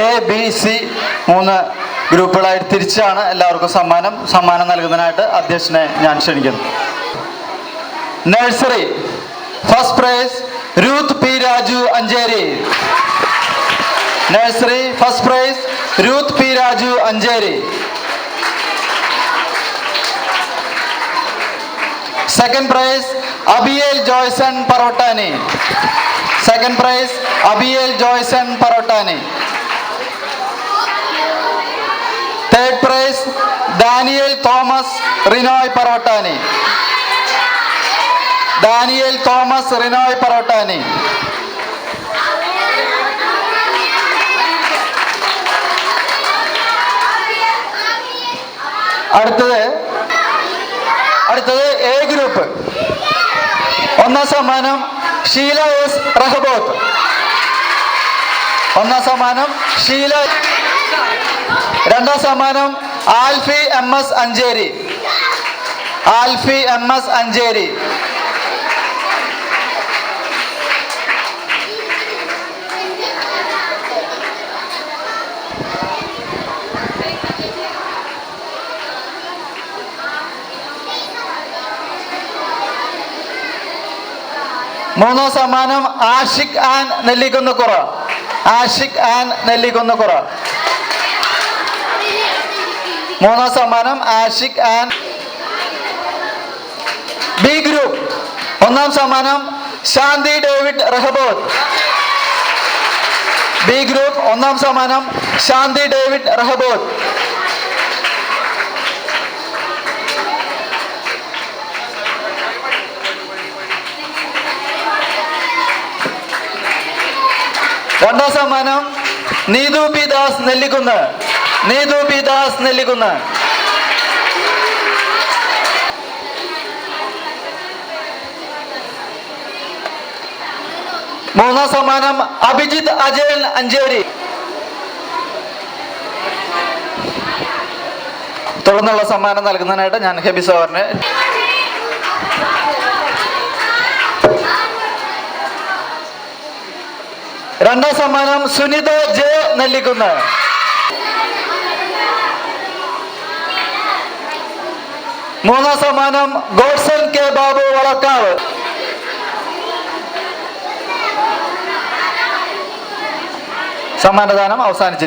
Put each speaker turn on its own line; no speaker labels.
A B C 3 ഗ്രൂപ്പുകളായിട്ട് തിരിച്ചാണ് എല്ലാവർക്കും സമ്മാനം നൽകുന്നതിനായിട്ട് അധ്യക്ഷനെ ഞാൻ ക്ഷണിക്കുന്നു. Nursery first prize Ruth P Raju Ancheri. Nursery first prize Ruth P Raju Ancheri. Second prize Abiel Joyson Paravattani. Second prize Abiel Joyson Paravattani. Third prize Daniel Thomas Rinoy Paravattani. Daniel Thomas Rinoy Paravattani. അടുത്തത് A group. ഒന്നാം സമ്മാനം ഷീല എസ് റഹബോത്ത്. ഒന്നാം സമ്മാനം ഷീല. രണ്ടാം സമ്മാനം Alphy M S Ancheri. Alphy M S Ancheri. മൂന്നാം സമ്മാനം ആഷിഖ് ആൻ നെല്ലിക്കുന്നക്കുറ. ആഷിഖ് ആൻ നെല്ലിക്കുന്നക്കുറ. മൂന്നാം സമ്മാനം ആഷിഖ് ആൻ. B group. ഒന്നാം സമ്മാനം Shanti David Rehoboth. B group ഒന്നാം സമ്മാനം ശാന്തി ഡേവിഡ് റഹബോത്ത്. രണ്ടാം സമ്മാനം നീതു പി ദാസ് നെല്ലിക്കുന്ന്. നീതു പി ദാസ് നെല്ലിക്കുന്ന്. മൂന്നാം സമ്മാനം അഭിജിത്ത് അജയൻ അഞ്ചേരി. തുടർന്നുള്ള സമ്മാനം നൽകുന്നതിനായിട്ട് ഞാൻ ഹെബി സാറിനെ. രണ്ടാം സമ്മാനം സുനിത ജെ നെല്ലിക്കുന്ന്. മൂന്നാം സമ്മാനം ഗോഡ്സൺ കെ ബാബു വളക്കാവ്. സമ്മാനദാനം അവസാനിച്ചിരിക്കുന്നു.